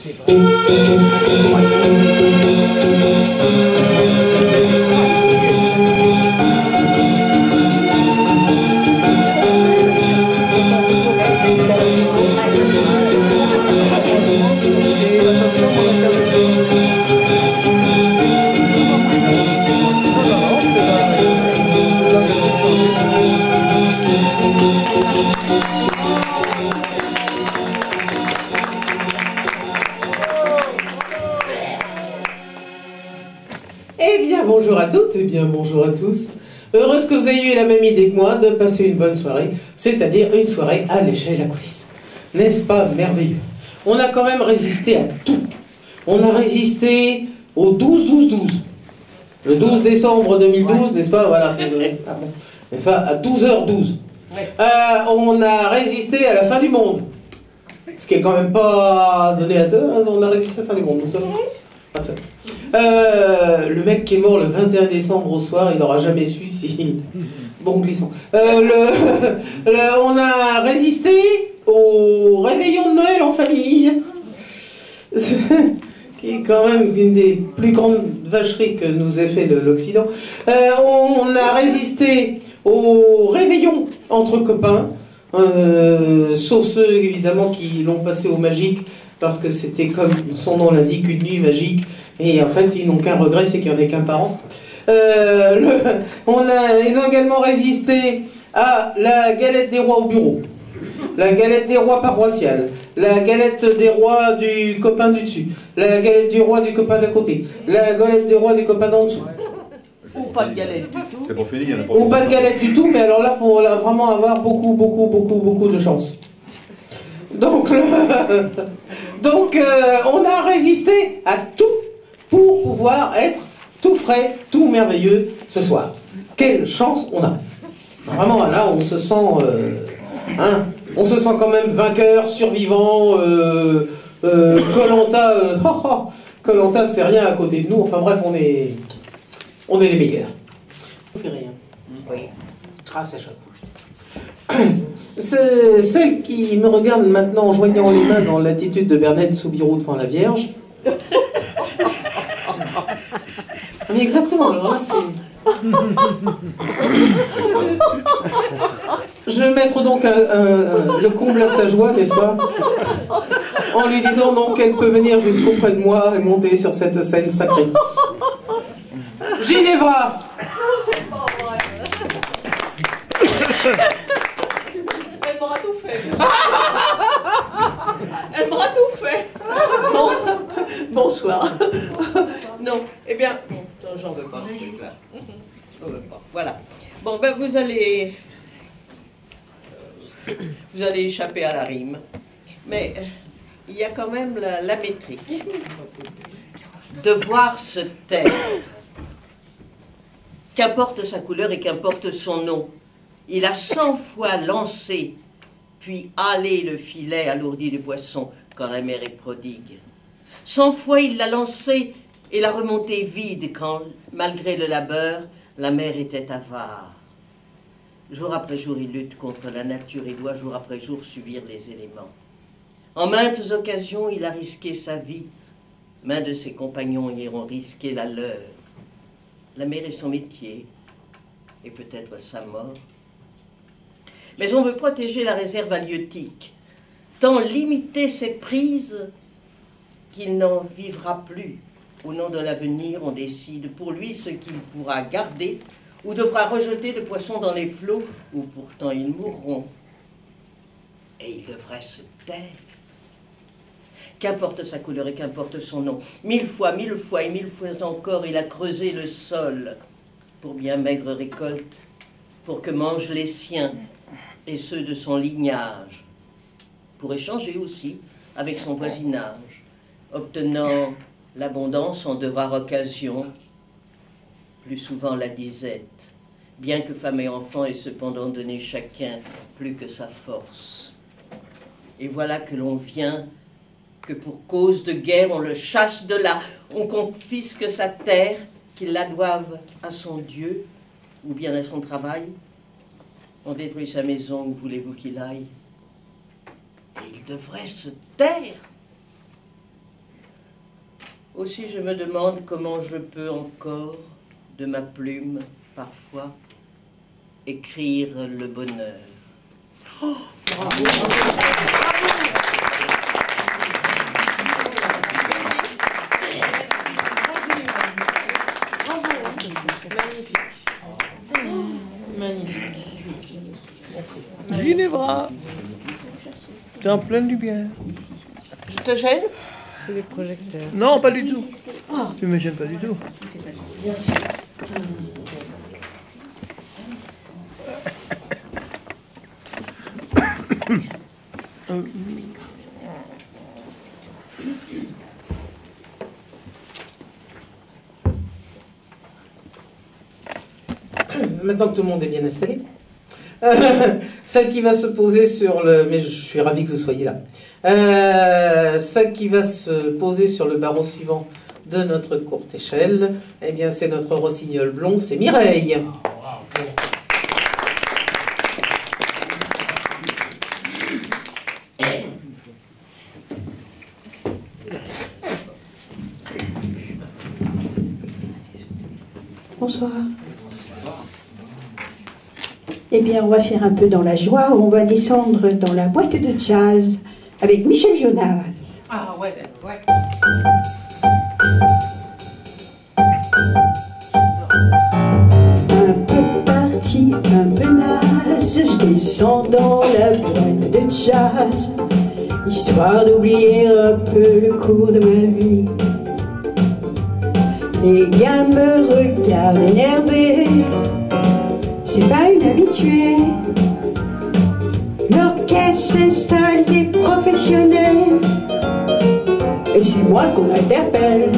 Eh bien, bonjour à toutes, et bien bonjour à tous. Heureuse que vous ayez eu la même idée que moi de passer une bonne soirée, c'est-à-dire une soirée à l'échelle à coulisses. N'est-ce pas merveilleux? On a quand même résisté à tout. On a résisté au 12-12-12. Le 12 décembre 2012, n'est-ce pas? Voilà, c'est vrai. Ah bon. N'est-ce pas? À 12h12. On a résisté à la fin du monde. Ce qui est quand même pas donné à tort, hein, on a résisté à la fin du monde, nous sommes... le mec qui est mort le 21 décembre au soir, il n'aura jamais su si... Bon, glissons. On a résisté au réveillon de Noël en famille, qui est quand même une des plus grandes vacheries que nous ait fait l'Occident. On a résisté au réveillon entre copains, sauf ceux évidemment qui l'ont passé au magique, parce que c'était comme son nom l'indique, une nuit magique, et en fait ils n'ont qu'un regret, c'est qu'il n'y en ait qu'un par an. Ils ont également résisté à la galette des rois au bureau, la galette des rois paroissiale, la galette des rois du copain du dessus, la galette du roi du copain d'à côté, la galette du roi du copain d'en dessous. Ou pas de galette du tout. C'est pour finir, il y en a pas. Ou pas de galette du tout, mais alors là, il faut vraiment avoir beaucoup de chance. Donc, on a résisté à tout pour pouvoir être tout frais, tout merveilleux ce soir. Quelle chance on a. Vraiment, là, on se sent... on se sent quand même vainqueur, survivant, Koh-Lanta... Koh-Lanta, c'est rien à côté de nous. Enfin bref, on est les meilleurs. On fait rien. Oui. Ah, c'est chouette. Celle qui me regarde maintenant en joignant les mains dans l'attitude de Bernadette Soubirous devant la Vierge. Mais exactement, alors là c'est... Je vais mettre donc le comble à sa joie, n'est-ce pas? En lui disant donc qu'elle peut venir jusqu'auprès de moi et monter sur cette scène sacrée. Ginevra! Elle m'aura tout fait. Elle m'aura tout fait. Bon, bonsoir. Non, eh bien, non, j'en veux pas ce truc-là. J'en veux pas. Voilà. Bon, ben vous allez échapper à la rime. Mais il y a quand même la métrique. Devoir se taire. Qu'importe sa couleur et qu'importe son nom. Il a 100 fois lancé, puis halé le filet alourdi du poisson quand la mer est prodigue. 100 fois il l'a lancé et l'a remonté vide quand, malgré le labeur, la mer était avare. Jour après jour, il lutte contre la nature et doit jour après jour subir les éléments. En maintes occasions, il a risqué sa vie. Main de ses compagnons y ont risqué la leur. La mer est son métier, et peut-être sa mort. Mais on veut protéger la réserve halieutique, tant limiter ses prises qu'il n'en vivra plus. Au nom de l'avenir, on décide pour lui ce qu'il pourra garder ou devra rejeter de poissons dans les flots où pourtant ils mourront. Et il devrait se taire. Qu'importe sa couleur et qu'importe son nom, 1000 fois et 1000 fois encore, il a creusé le sol pour bien maigre récolte, pour que mangent les siens et ceux de son lignage, pour échanger aussi avec son voisinage, obtenant l'abondance en de rares occasions, plus souvent la disette, bien que femme et enfant aient cependant donné chacun plus que sa force. Et voilà que l'on vient, que pour cause de guerre on le chasse de là, on confisque sa terre, qu'il la doive à son Dieu, ou bien à son travail. On détruit sa maison, où voulez-vous qu'il aille? Et il devrait se taire. Aussi, je me demande comment je peux encore, de ma plume, parfois, écrire le bonheur. Oh, bravo. Magnifique. Ginevra, t'es en pleine lumière. Je te gêne? C'est les projecteurs. Non, pas du tout. Tu me gênes pas du tout. Maintenant que tout le monde est bien installé, celle qui va se poser sur le... Mais je suis ravi que vous soyez là. Celle qui va se poser sur le barreau suivant de notre courte échelle, eh bien c'est notre rossignol blond, c'est Mireille. Bonsoir. Eh bien, on va faire un peu dans la joie. On va descendre dans la boîte de jazz avec Michel Jonas. Ah ouais, ouais. Un peu parti, un peu naze, je descends dans la boîte de jazz, histoire d'oublier un peu le cours de ma vie. Les gars me regardent énervés, c'est pas une habituée. L'orchestre s'installe des professionnels, et c'est moi qu'on interpelle.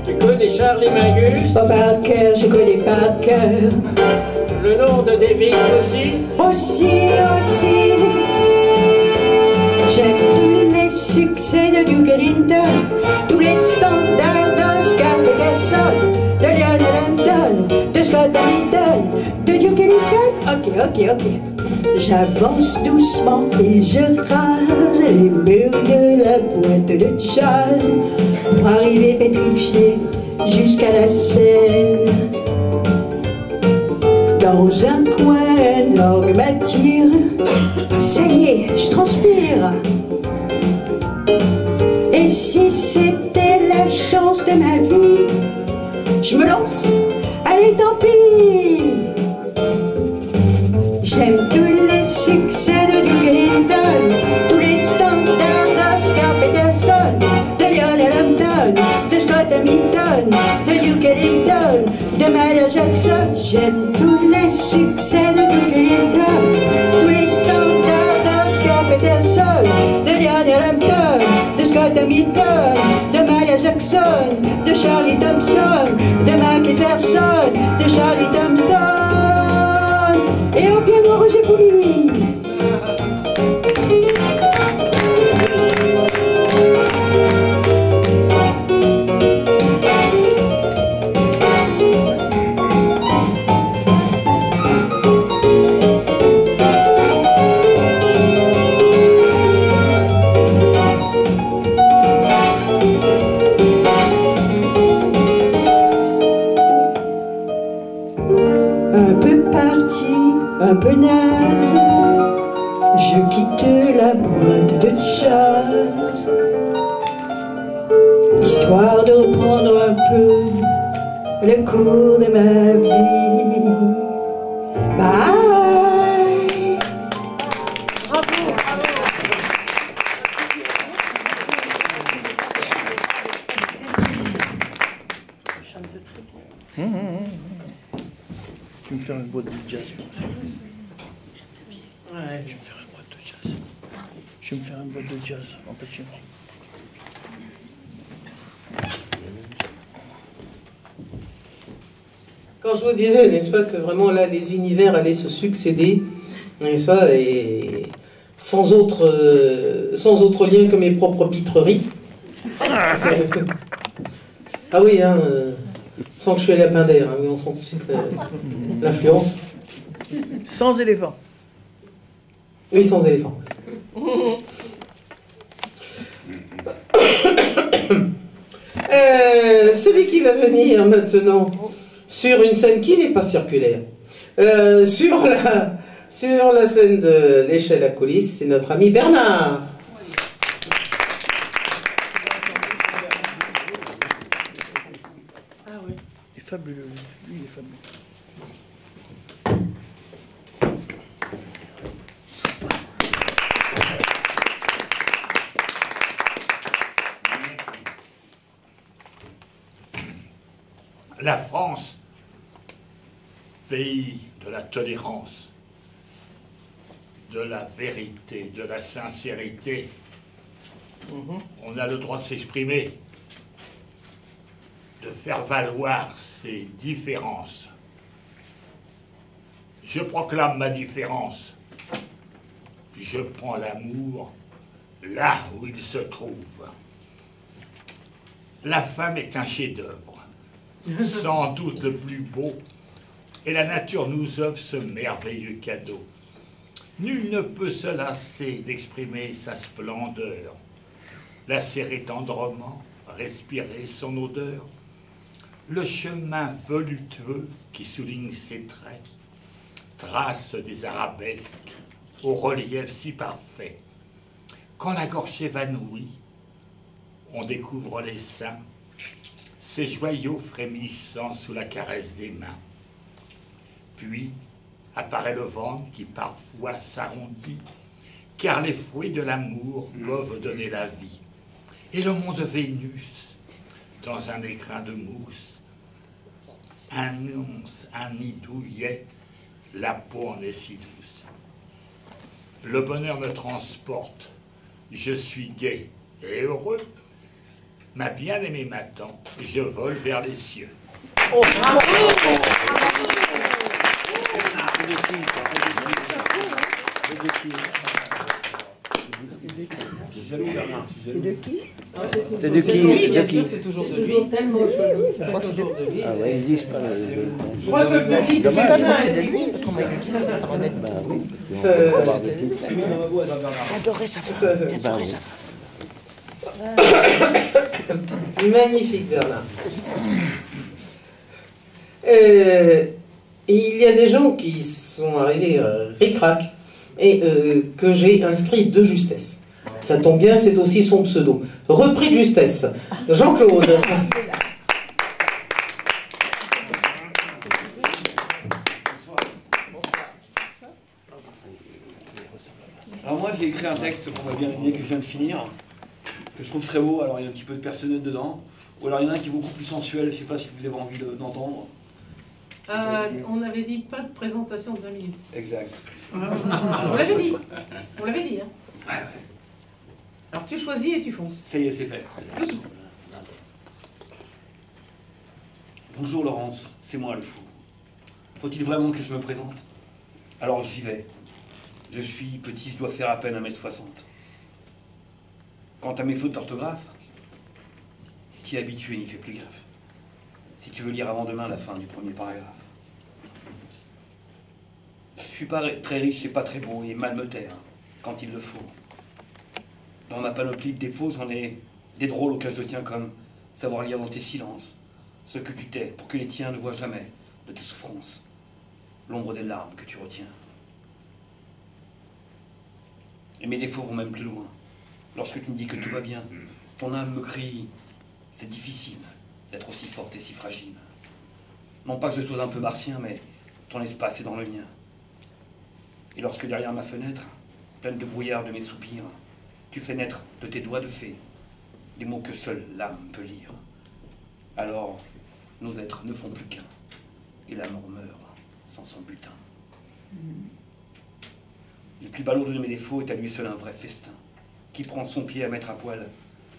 Tu connais Charlie Mingus? Pas par cœur, je connais par cœur. Le nom de David aussi? Aussi. J'aime tous les succès de Duke Ellington, tous les standards d'Oscar Peterson, de Lionel Hampton, de Scott Hamilton, de Duke Ellington. Ok. J'avance doucement et je rase les murs de la boîte de jazz pour arriver pétrifié jusqu'à la scène. Dans un coin, l'orgue m'attire. Ça y est, je transpire. Et si c'était la chance de ma vie, je me lance, allez tant pis. J'aime tous les succès de Duke Ellington, tous les standards d'Oscar Peterson, de Lionel Hampton, de Scott Hamilton, de Duke Ellington, de Michael Jackson. J'aime tous les succès de Duke Ellington, tous les standards d'Oscar Peterson, de Lionel Hampton, de Scott Hamilton, de Michael Jackson, de Charlie Thompson, de Mac Jefferson, de Charlie Thompson. Et au piano, Roger Pouli. Un peu naze, je quitte la boîte de jazz, histoire de reprendre un peu le cours de ma vie. Bye. Bravo. Tu me fais une boîte de jazz. Ouais. Je vais me faire une boîte de jazz. Je vais me faire une boîte de jazz en petit. Quand je vous disais, n'est-ce pas, que vraiment là, les univers allaient se succéder, n'est-ce pas, et sans autre lien que mes propres pitreries. Ah oui, hein, sans que je suis lapin d'air, hein, mais on sent tout de suite l'influence. Sans éléphant. Oui, sans éléphant. Celui qui va venir maintenant sur une scène qui n'est pas circulaire, sur la scène de l'échelle à coulisses, c'est notre ami Bernard. Ah oui. Il est fabuleux, lui, il est fabuleux. La France, pays de la tolérance, de la vérité, de la sincérité, on a le droit de s'exprimer, de faire valoir ses différences. Je proclame ma différence. Je prends l'amour là où il se trouve. La femme est un chef-d'œuvre, sans doute le plus beau, et la nature nous offre ce merveilleux cadeau. Nul ne peut se lasser d'exprimer sa splendeur, la serrer tendrement, respirer son odeur, le chemin voluptueux qui souligne ses traits, trace des arabesques au relief si parfait. Quand la gorge évanouie, on découvre les seins, ces joyaux frémissant sous la caresse des mains. Puis apparaît le ventre qui parfois s'arrondit, car les fruits de l'amour peuvent donner la vie. Et le monde Vénus, dans un écrin de mousse, annonce un nid douillet, la peau en est si douce. Le bonheur me transporte, je suis gai et heureux. Ma bien-aimée m'attend, je vole vers les cieux. Oh, C'est de qui? C'est de qui? Bien sûr, c'est toujours de lui. C'est toujours de lui. Ah ouais, ils disent pas. Je crois que le petit féminin est de lui. Bah oui, parce qu'on va de tout. J'adorais sa femme. J'adorais sa femme. Magnifique, Bernard. Il y a des gens qui sont arrivés ric-rac et que j'ai inscrit de justesse. Ça tombe bien, c'est aussi son pseudo. Repris de justesse. Jean-Claude. Alors moi j'ai écrit un texte qu'on voit bien l'idée que je viens de finir, que je trouve très beau. Alors il y a un petit peu de personnel dedans, ou alors il y en a un qui est beaucoup plus sensuel, je ne sais pas si vous avez envie d'entendre. On avait dit pas de présentation de 20 minutes. Exact. On l'avait dit. On l'avait dit. Hein. Ouais. Alors tu choisis et tu fonces. Ça y est, c'est fait. Bonjour Laurence, c'est moi le fou. Faut-il vraiment que je me présente? Alors j'y vais. Je suis petit, je dois faire à peine 1m60. Quant à mes fautes d'orthographe, t'y es habitué, n'y fais plus gaffe. Si tu veux lire avant demain la fin du premier paragraphe. Je suis pas très riche et pas très beau et mal me taire quand il le faut. Dans ma panoplie de défauts, j'en ai des drôles auxquels je tiens, comme savoir lire dans tes silences ce que tu tais pour que les tiens ne voient jamais de tes souffrances l'ombre des larmes que tu retiens. Et mes défauts vont même plus loin. Lorsque tu me dis que tout va bien, ton âme me crie « C'est difficile d'être aussi forte et si fragile. » Non pas que je sois un peu martien, mais ton espace est dans le mien. Et lorsque derrière ma fenêtre, pleine de brouillard de mes soupirs, tu fais naître de tes doigts de fée des mots que seule l'âme peut lire, alors nos êtres ne font plus qu'un, et l'amour meurt sans son butin. Le plus balourd de mes défauts est à lui seul un vrai festin, qui prend son pied à mettre à poil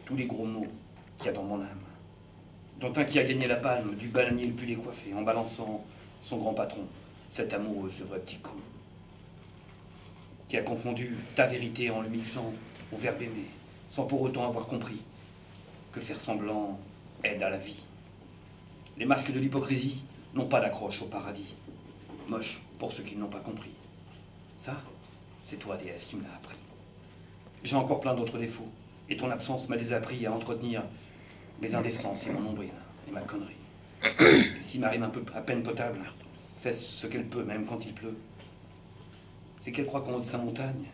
tous les gros mots qu'il y a dans mon âme. Dont un qui a gagné la palme du bananier le plus décoiffé, en balançant son grand patron, cet amoureux, ce vrai petit con, qui a confondu ta vérité en le mixant au verbe aimer, sans pour autant avoir compris que faire semblant aide à la vie. Les masques de l'hypocrisie n'ont pas d'accroche au paradis. Moche pour ceux qui n'ont pas compris. Ça, c'est toi, déesse, qui me l'a appris. J'ai encore plein d'autres défauts, et ton absence m'a désappris à entretenir mes indécences et mon nombril. et ma connerie. Et si ma rime un peu à peine potable fait ce qu'elle peut, même quand il pleut, c'est qu'elle croit qu'en haut de sa montagne,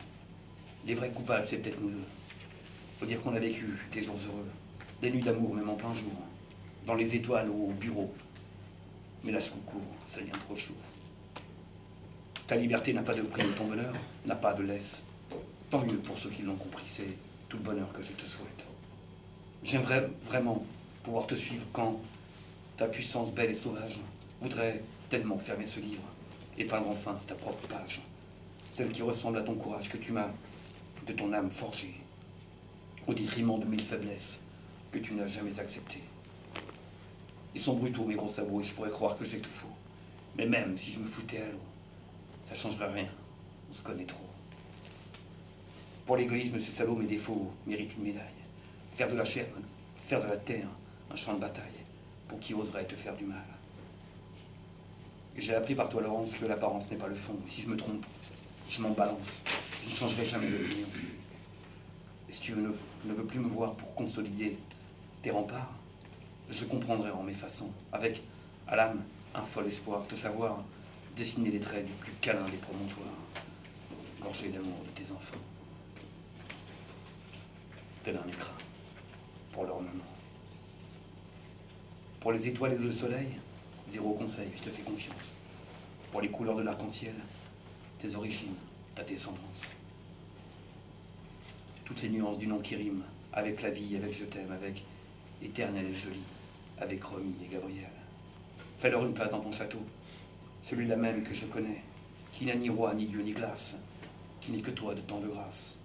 les vrais coupables, c'est peut-être nous deux. Faut dire qu'on a vécu des jours heureux, des nuits d'amour, même en plein jour, dans les étoiles ou au bureau. Mais là, je concours, ça devient trop chaud. Ta liberté n'a pas de prix, ton bonheur n'a pas de laisse. Tant mieux pour ceux qui l'ont compris, c'est tout le bonheur que je te souhaite. J'aimerais vraiment pouvoir te suivre quand ta puissance belle et sauvage voudrait tellement fermer ce livre et peindre enfin ta propre page, celle qui ressemble à ton courage que tu m'as de ton âme forgée, au détriment de mille faiblesses que tu n'as jamais acceptées. Ils sont brutaux, mes gros sabots, et je pourrais croire que j'ai tout faux. Mais même si je me foutais à l'eau, ça changerait rien. On se connaît trop. Pour l'égoïsme, ces salauds, mes défauts méritent une médaille. Faire de la chair, faire de la terre un champ de bataille pour qui oserait te faire du mal. J'ai appris par toi, Laurence, que l'apparence n'est pas le fond. Si je me trompe, je m'en balance. Je ne changerai jamais d'opinion. Et si tu ne veux plus me voir pour consolider tes remparts, je comprendrai en m'effaçant, avec, à l'âme, un fol espoir, te savoir dessiner les traits du plus câlin des promontoires, gorgé d'amour de tes enfants. Tel un écrin, pour l'ornement. Pour les étoiles et le soleil, zéro conseil, je te fais confiance. Pour les couleurs de l'arc-en-ciel, tes origines, ta descendance. Toutes les nuances du nom qui rime, avec la vie, avec je t'aime, avec éternel et joli, avec Romy et Gabriel. Fais-leur une place dans ton château, celui-là même que je connais, qui n'a ni roi, ni dieu, ni glace, qui n'est que toi de tant de grâce.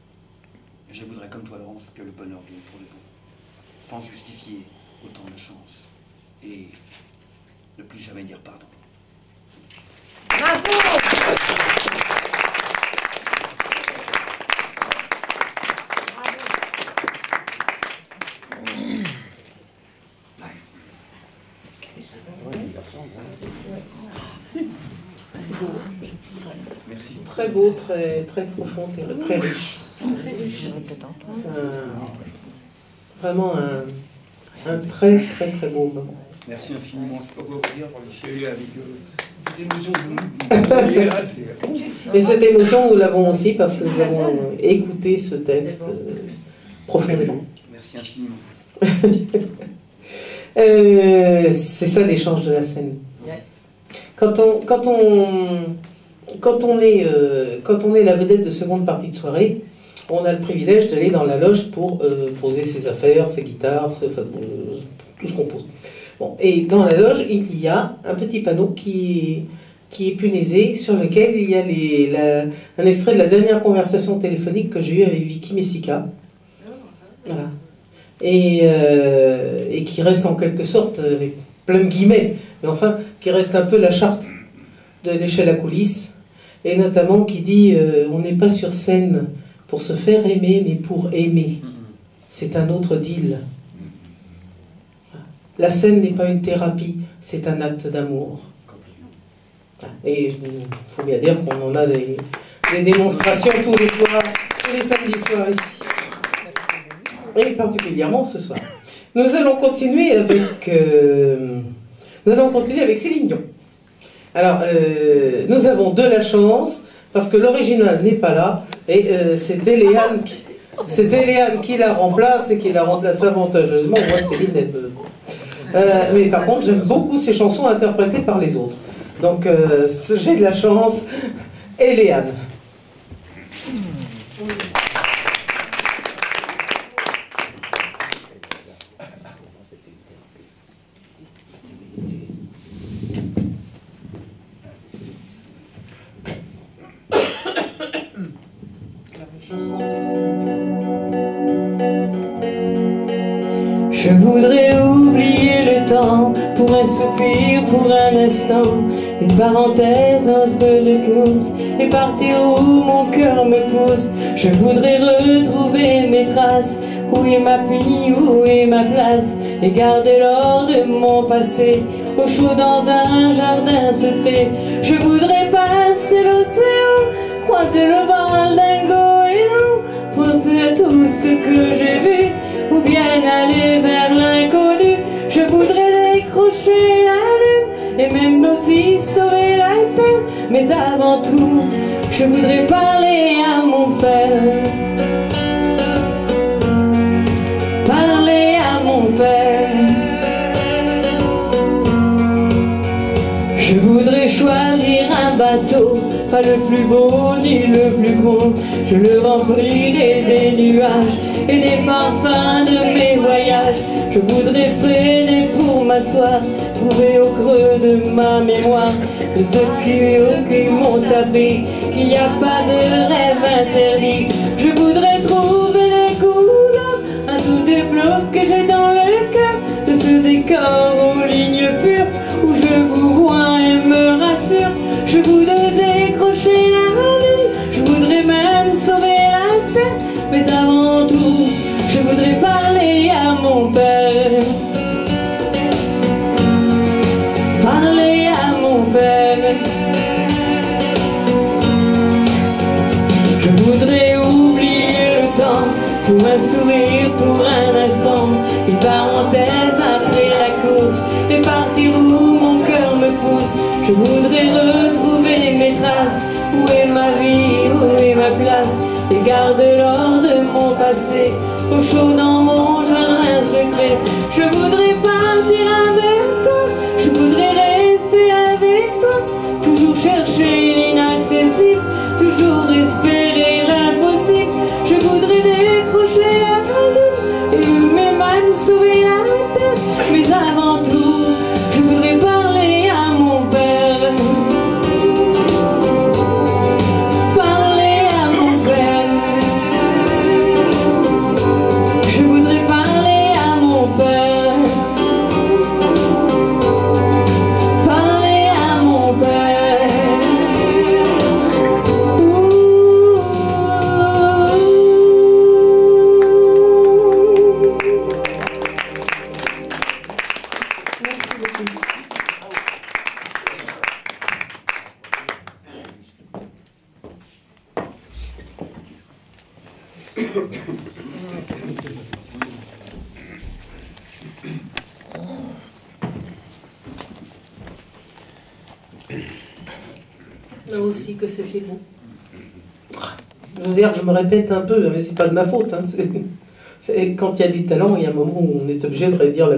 Et je voudrais comme toi, Laurence, que le bonheur vienne pour le bon, sans justifier autant de chance, et ne plus jamais dire pardon. Bravo! Merci. Très beau, très, très profond, très riche. C'est vraiment un très, très, très beau moment. Merci infiniment. Je ne sais pas quoi vous dire, je suis avec cette émotion que vous voyez là. Mais cette émotion, nous l'avons aussi parce que nous avons écouté ce texte profondément. Merci infiniment. C'est ça l'échange de la scène. Quand on est la vedette de seconde partie de soirée, on a le privilège d'aller dans la loge pour poser ses affaires, ses guitares, tout ce qu'on pose. Bon, et dans la loge, il y a un petit panneau qui est punaisé, sur lequel il y a un extrait de la dernière conversation téléphonique que j'ai eue avec Vicky Messica. Voilà. Et qui reste en quelque sorte, avec plein de guillemets, mais enfin, qui reste un peu la charte de l'échelle à coulisses, et notamment qui dit on n'est pas sur scène pour se faire aimer, mais pour aimer. C'est un autre deal. La scène n'est pas une thérapie, c'est un acte d'amour. Et il faut bien dire qu'on en a des démonstrations tous les soirs, tous les samedis soirs ici. Et particulièrement ce soir. Nous allons continuer avec Céline Dion. Alors, nous avons de la chance, parce que l'original n'est pas là, et c'est Éléane qui la remplace, et qui la remplace avantageusement. Moi, Céline, elle me... mais par contre, j'aime beaucoup ces chansons interprétées par les autres. Donc, j'ai de la chance. Éléane. Je voudrais oublier le temps pour un soupir, pour un instant, une parenthèse entre les courses et partir où mon cœur me pousse. Je voudrais retrouver mes traces, où est ma pluie, où est ma place, et garder l'or de mon passé au chaud dans un jardin secret. Je voudrais passer l'océan, croiser le Val d'un goéland, penser à tout ce que j'ai vu, ou bien aller vers l'inconnu. Je voudrais les décrocher la lune et même aussi sauver la terre. Mais avant tout, je voudrais parler à mon père. Parler à mon père. Je voudrais choisir un bateau, pas le plus beau ni le plus gros. Je le remplirai des nuages et des parfums de mes voyages. Je voudrais freiner pour m'asseoir, trouver au creux de ma mémoire de ceux qui m'ont appris qu'il n'y a pas de rêve interdit. Je voudrais trouver les couleurs à tous les flots que j'ai dans le cœur, de ce décor aux lignes pures où je vous vois et me rassure. Je voudrais décrocher la lune, je voudrais même sauver la terre. Mais avant tout, je voudrais parler à mon père. Parler à mon père. Je voudrais oublier le temps pour un sourire, pour un instant, une parenthèse après la course et partir où mon cœur me pousse. Je voudrais retrouver mes traces. Où est ma vie, où est ma place? Et garde l'or de mon passé au chaud dans mon jardin secret. Je voudrais partir avec toi, je voudrais rester avec toi, toujours chercher l'inaccessible, toujours espérer l'impossible. Je voudrais décrocher la lune et même sauver la terre. Mais avant tout, je voudrais parler à mon père. Parler à mon père. Je voudrais parler à mon père. Parler à mon père. Merci beaucoup. Là aussi que c'était beau. Je veux dire, je me répète un peu, mais c'est pas de ma faute. Hein. Quand il y a des talents, il y a un moment où on est obligé de redire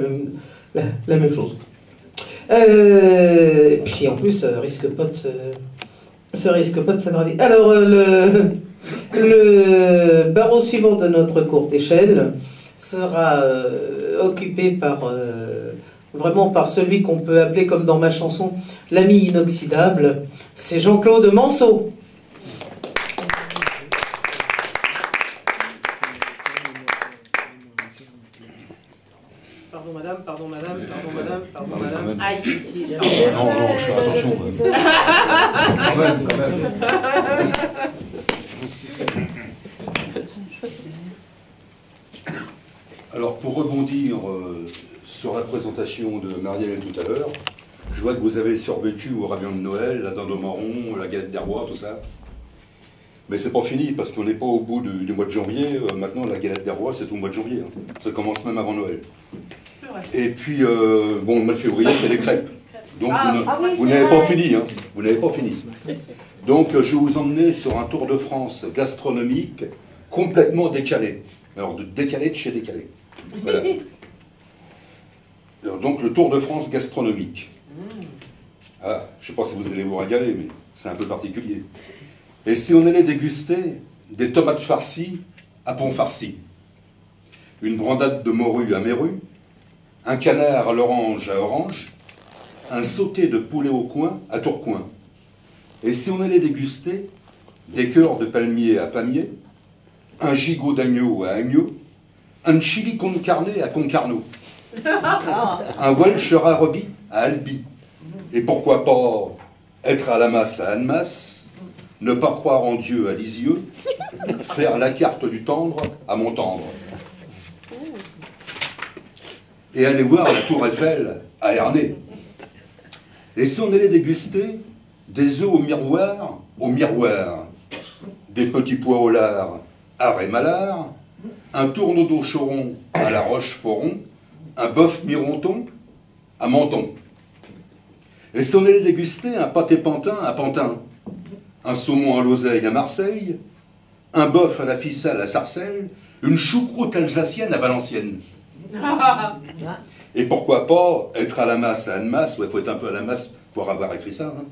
la même chose. Et puis en plus, ça risque pas de s'aggraver. Alors, le barreau suivant de notre courte échelle sera occupé vraiment par celui qu'on peut appeler, comme dans ma chanson, l'ami inoxydable. C'est Jean-Claude Manceau. Pardon madame, pardon madame, pardon madame, pardon madame. Aïe, non, attention quand même. Quand même. Alors pour rebondir sur la présentation de Marielle tout à l'heure, je vois que vous avez survécu au ravion de Noël, la dinde au marron, la galette des rois, tout ça. Mais c'est pas fini, parce qu'on n'est pas au bout du mois de janvier. Maintenant, la galette des rois, c'est tout le mois de janvier. Hein. Ça commence même avant Noël. Et puis, bon, le mois de février, c'est les crêpes. Donc, vous n'avez pas fini. Hein. Vous n'avez pas fini. Donc, je vais vous emmener sur un tour de France gastronomique complètement décalé. Alors, décalé de chez décalé. Voilà. Alors, donc, le tour de France gastronomique. Ah, je ne sais pas si vous allez vous régaler, mais c'est un peu particulier. Et si on allait déguster des tomates farcies à pont farci, une brandade de morue à Méru, un canard à l'orange à Orange, un sauté de poulet au coin à Tourcoing. Et si on allait déguster des cœurs de palmier à Pamiers, un gigot d'agneau à Agneau, un chili con carne à Concarneau, un Welcher à Roby à Albi, et pourquoi pas être à la masse à Annemasse, ne pas croire en Dieu à Lisieux, faire la carte du tendre à Montendre. Et aller voir la tour Eiffel à Ernée. Et si on allait déguster des œufs au miroir, des petits pois au lard à Rémalard, un tourneau d'eau choron à la Roche-Poron, un bœuf mironton à Menton. Et si on allait déguster un pâté pantin à Pantin, un saumon à l'oseille à Marseille, un bœuf à la ficelle à Sarcelles, une choucroute alsacienne à Valenciennes. Et pourquoi pas être à la masse à Annemasse, il faut être un peu à la masse pour avoir écrit ça. Hein.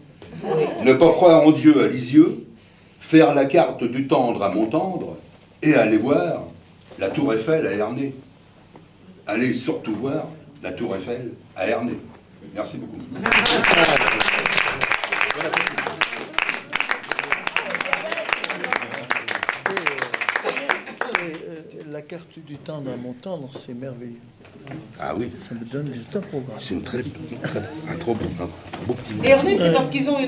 Ne pas croire en Dieu à Lisieux, faire la carte du tendre à Montendre, et aller voir la Tour Eiffel à Ernée. Allez surtout voir la Tour Eiffel à Ernée. Merci beaucoup. La carte du temps d'un Montendre, c'est merveilleux. Ah oui. Ça me donne du temps pour voir. C'est un trop beau petit mot. Et Ernée, c'est parce qu'ils ont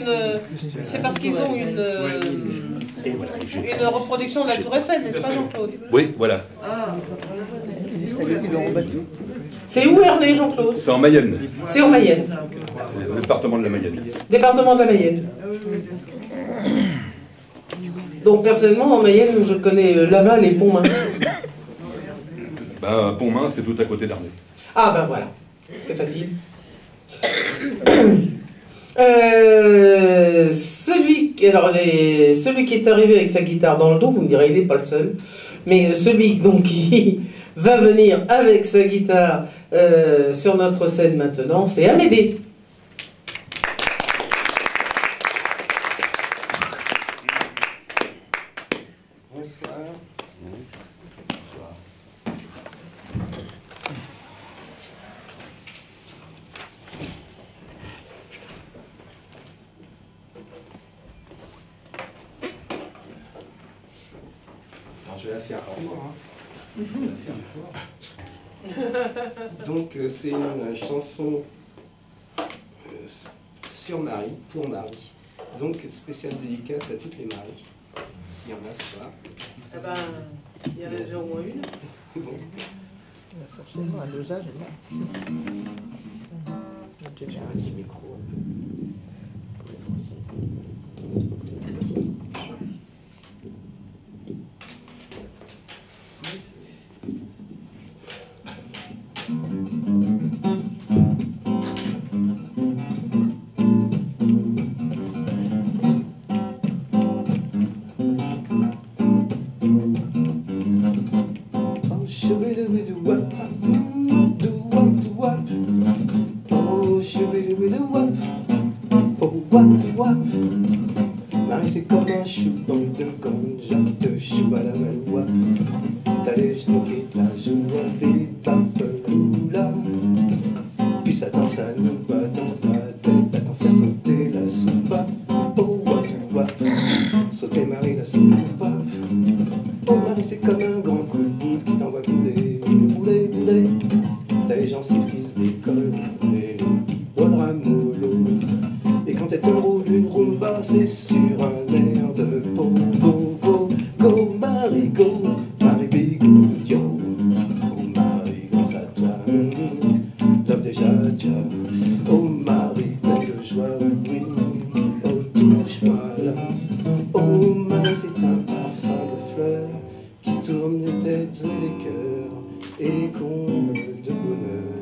une reproduction de la Tour Eiffel, n'est-ce pas, Jean-Claude? Oui, voilà. Ils l'ont rebâti. C'est où Ernée, Jean-Claude? C'est en Mayenne. C'est en Mayenne. Le département de la Mayenne. Département de la Mayenne. Donc, personnellement, en Mayenne, je connais Laval et Pontmain. Ben, Pontmain, c'est tout à côté d'Ernée. Ah, ben voilà. C'est facile. Celui qui est arrivé avec sa guitare dans le dos, vous me direz, il n'est pas le seul. Mais celui donc qui va venir avec sa guitare sur notre scène maintenant, c'est Amédée. Je vais la faire court, hein. Je vais la faire court. Donc c'est une chanson sur Marie, pour Marie. Donc spéciale dédicace à toutes les Maries, s'il y en a ce soir. Ah ben, il y en a déjà au moins une. Bon. Forcément, un dosage. J'ai un petit micro. Marie, c'est comme un chou dans de ganja, de chou à la maloua. T'as les genoux qui te la jouent en bip-bap-loula. Puis ça danse à nous bas dans ta tête, à t'en faire sauter la soupape. Oh, wap, sauter Marie la soupape. Oh, Marie, c'est comme un grand coup de boule qui t'envoie bouler, bouler, bouler. T'as les gencives qui se décollent et les bonnes ramollo. Et quand elle te roule une rumba, c'est sur un air de go, go, go, go, Marie, go, Marie, bigou, yo. Oh Marie, grâce à toi, love déjà, déjà. Oh Marie, pleine de joie, oui, oh touche-moi là. Oh Marie, c'est un parfum de fleurs qui tourne les têtes et les cœurs et les combles de bonheur.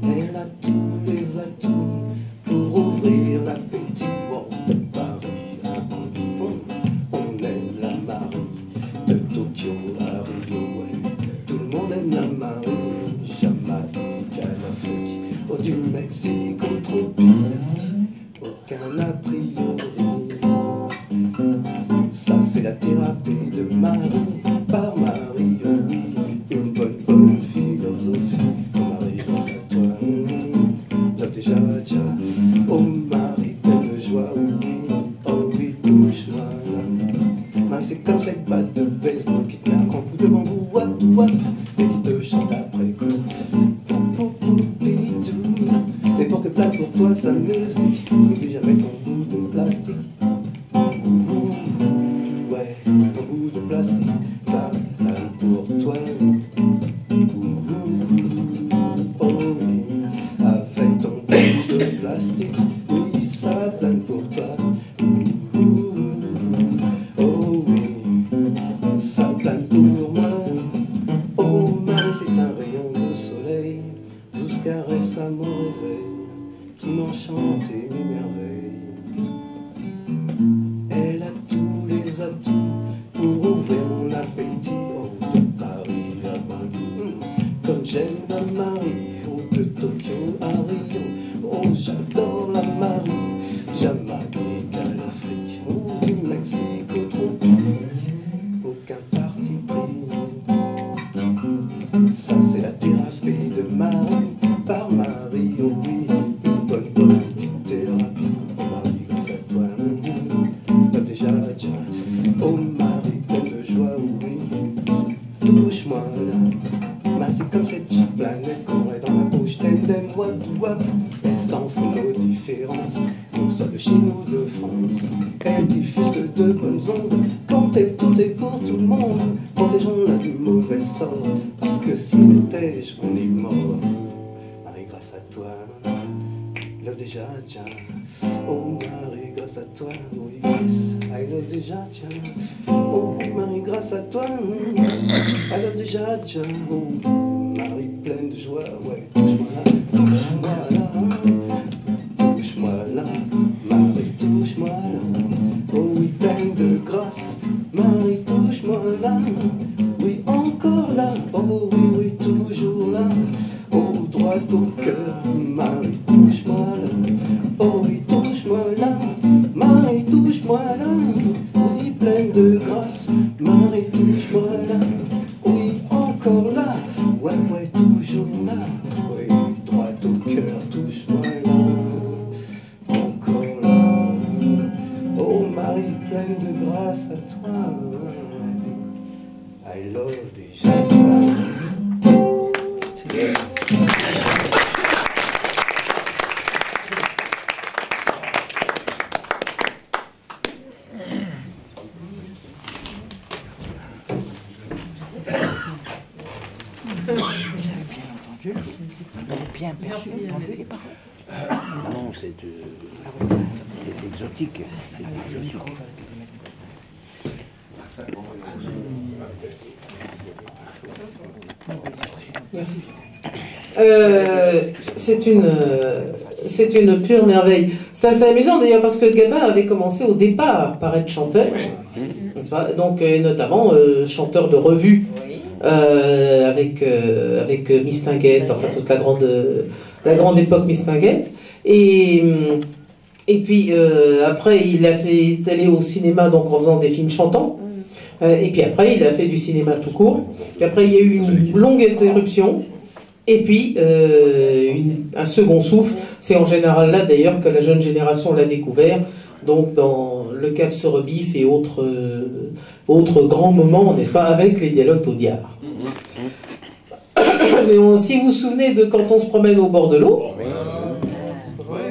Elle a tous les atouts pour ouvrir l'appétit. Oh, de Paris à Bangkok, on aime la Marie. De Tokyo à Rio, ouais, tout le monde aime la Marie. Jamaïque à l'Afrique, oh, du Mexique au tropique, aucun a priori. Ça c'est la thérapie de Marie, par Marie, oh oui, une bonne philosophie. Déjà, déjà, oh Marie, pleine de joie, oh oui, touche-moi là. Marie, c'est comme cette batte de baseball qui te met un grand coup de bambou, wap, wap, et qui te chante après coup. Pou, pou, pitou. Mais pour que plane pour toi sa musique, n'oublie jamais ton bout de plastique. Ouais, ton bout de plastique, ça plane pour toi. Oh oui, avec ton bout de plastique, oui, ça plane pour toi. Oh oui, ça plane pour moi. Oh Marie, c'est un rayon de soleil, comme j'aime la Marie, oh, de Tokyo à Rio, oh, j'adore la Marie, Jamaïque à l'Afrique, oh, du Mexique au tropique, aucun parti pris. Ça c'est la thérapie de Marie, par Marie, oh oui, une bonne petite thérapie. Oh Marie, grâce à toi, déjà, oh Marie, pleine de joie, oh oui, touche-moi là. Marie, c'est comme cette petite planète qu'on aurait dans la bouche, t'aimes, wap, wap. Elle s'en fout nos différences, qu'on soit de chez nous ou de France. Elle diffuse que de bonnes ondes, quand elle tout est pour tout le monde. Protégeons-la du mauvais sort, parce que si nous tège, on est mort. Marie, grâce à toi, love déjà, tiens. Oh Marie, grâce à toi, oui, yes, I love déjà, tiens. Oh Marie, grâce à toi, I love déjà, tiens. Oh Marie, pleine de joie, ouais, touche-moi là, touche-moi là, touche-moi là, Marie, touche-moi là. Oh oui, pleine de grâce, Marie, touche-moi là. Oui, encore là, oh oui, oui, toujours là. Oh, droit au cœur, Marie, touche-moi là. Oh oui, touche-moi là, Marie, touche-moi là. Oui, pleine de grâce, Marie, touche-moi là. Oui, encore là, ouais, ouais, toujours là. Oui, droit au cœur, touche-moi là. Encore là. Oh, Marie, pleine de grâce à toi. I love déjà toi. Yes. Bien perçu, entendu les paroles. Non, c'est exotique. C'est exotique. Merci. C'est une pure merveille. C'est assez amusant d'ailleurs parce que Gabin avait commencé au départ par être chanteur, n'est-ce pas? Donc notamment chanteur de revue avec Mistinguett, enfin toute la grande époque Mistinguett. Et puis après il a fait aller au cinéma donc en faisant des films chantants. Et puis après, il a fait du cinéma tout court. Puis après, il y a eu une longue interruption. Et puis, un second souffle. C'est en général là, d'ailleurs, que la jeune génération l'a découvert. Donc, dans Le Cave se rebiffe et autres grands moments, n'est-ce pas, avec les dialogues d'Audiard. Mais si vous vous souvenez de Quand on se promène au bord de l'eau.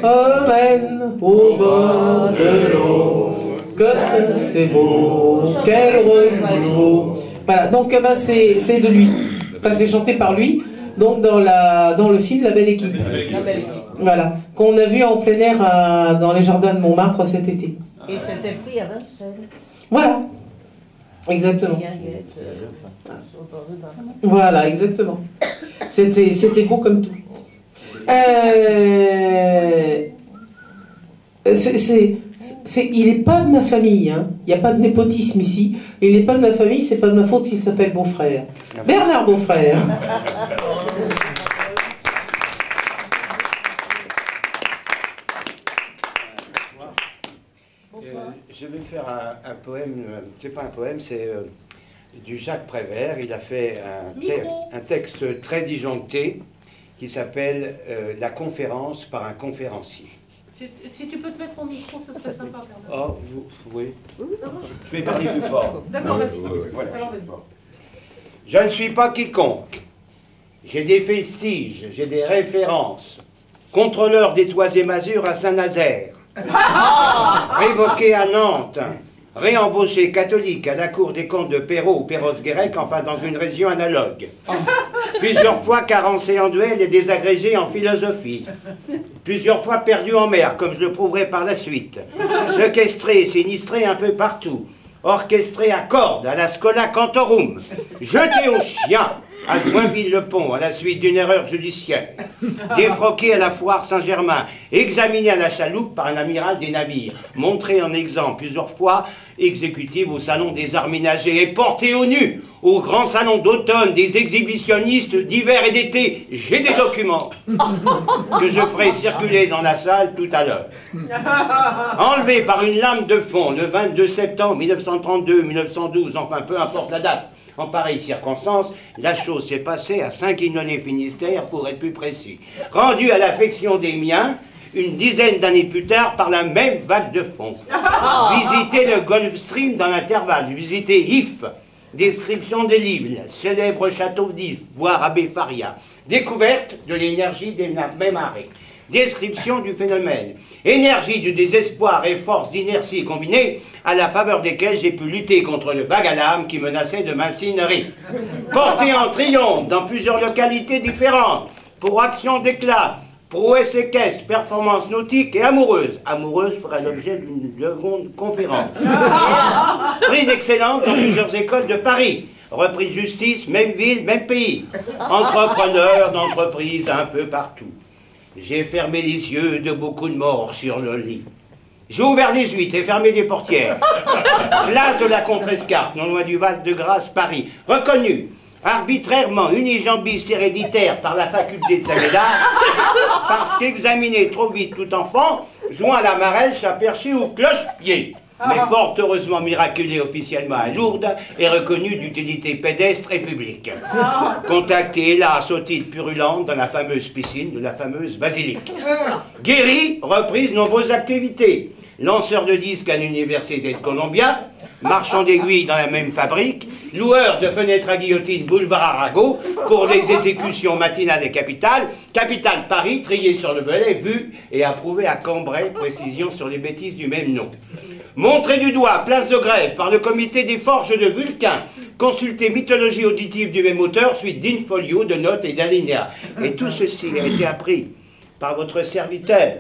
Promène au bord de l'eau. Que c'est beau, quel renouveau. Voilà, donc c'est de lui. Enfin, c'est chanté par lui, donc dans le film La Belle Équipe. Voilà, qu'on a vu en plein air dans les jardins de Montmartre cet été. Et c'était pris à Vincennes. Voilà, exactement. Voilà, exactement. C'était beau comme tout. Il n'est pas de ma famille, hein. Il n'y a pas de népotisme ici. Il n'est pas de ma famille, c'est pas de ma faute s'il s'appelle Beaufrère. Bernard Beaufrère. Je vais faire un poème, c'est pas un poème, c'est du Jacques Prévert. Il a fait un texte très disjoncté qui s'appelle La conférence par un conférencier. Si tu peux te mettre au micro, ce serait sympa, Bernard. Oh, oui. Je vais parler plus fort. D'accord, vas-y. Voilà. Alors, vas-y. Je ne suis pas quiconque. J'ai des vestiges, j'ai des références. Contrôleur des toits et masures à Saint-Nazaire. Révoqué à Nantes. Réembauché catholique à la cour des comtes de Perrault ou Perros-Guirec, enfin dans une région analogue. Plusieurs fois carencé en duel et désagrégé en philosophie. Plusieurs fois perdu en mer, comme je le prouverai par la suite. Sequestré et sinistré un peu partout. Orchestré à cordes, à la Schola Cantorum. Jeté aux chiens. à Joinville-le-Pont à la suite d'une erreur judiciaire, défroqué à la foire Saint-Germain, examiné à la chaloupe par un amiral des navires, montré en exemple plusieurs fois exécutive au salon des arts ménagers et porté au nu au grand salon d'automne des exhibitionnistes d'hiver et d'été. J'ai des documents que je ferai circuler dans la salle tout à l'heure. Enlevé par une lame de fond le 22 septembre 1932, 1912, enfin peu importe la date, en pareille circonstance, la chose s'est passée à Saint-Guinolé-Finistère, pour être plus précis. Rendu à l'affection des miens, une dizaine d'années plus tard, par la même vague de fond. Visiter le Gulf Stream dans l'intervalle, visiter If, description des livres, célèbre château d'If, voire Abbé Faria, découverte de l'énergie des mêmes marées, description du phénomène, énergie du désespoir et force d'inertie combinées, à la faveur desquelles j'ai pu lutter contre le vague à l'âme qui menaçait de m'incinérer. Porté en triomphe dans plusieurs localités différentes, pour action d'éclat, prouesse équestre, performance nautique et amoureuse. Amoureuse fera l'objet d'une seconde conférence. Prix d'excellence dans plusieurs écoles de Paris. Repris de justice, même ville, même pays. Entrepreneur d'entreprises un peu partout. J'ai fermé les yeux de beaucoup de morts sur le lit. J'ai ouvert les huîtres et fermé les portières. Place de la Contrescarpe, non loin du Val-de-Grâce, Paris. Reconnu arbitrairement unijambiste héréditaire par la faculté de Saint-Médard, parce qu'examiné trop vite tout enfant, joint à la marèche à percher ou cloche-pied. Mais fort heureusement miraculé officiellement à Lourdes et reconnu d'utilité pédestre et publique. Contacté hélas au titre purulente dans la fameuse piscine de la fameuse basilique. Guéri, reprise nombreuses activités. Lanceur de disques à l'université de Columbia, marchand d'aiguilles dans la même fabrique, loueur de fenêtres à guillotine boulevard Arago pour des exécutions matinales et capitales, capitale Paris, trié sur le volet, vu et approuvé à Cambrai, précision sur les bêtises du même nom. Montré du doigt, place de grève, par le comité des forges de Vulcain, consulté mythologie auditive du même auteur, suite d'infolio, de notes et d'alinéas. Et tout ceci a été appris par votre serviteur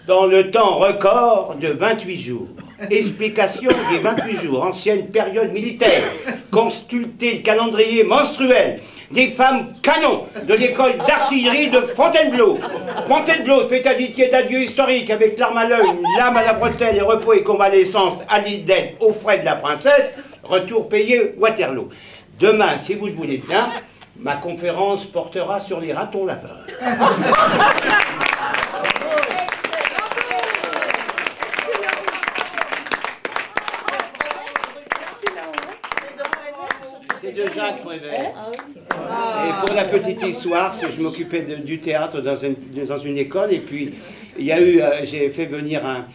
dans le temps record de 28 jours. Explication des 28 jours, ancienne période militaire. Consulter le calendrier menstruel des femmes canons de l'école d'artillerie de Fontainebleau. Fontainebleau fait amitié d'adieu historique avec l'arme à l'œil, lame à la bretelle et repos et convalescence à l'île d'Elbe aux frais de la princesse. Retour payé Waterloo. Demain, si vous le voulez bien, ma conférence portera sur les ratons laveurs. C'est de Jacques Prévert. Et pour la petite histoire, je m'occupais du théâtre dans une école, et puis il y a eu, j'ai fait venir un...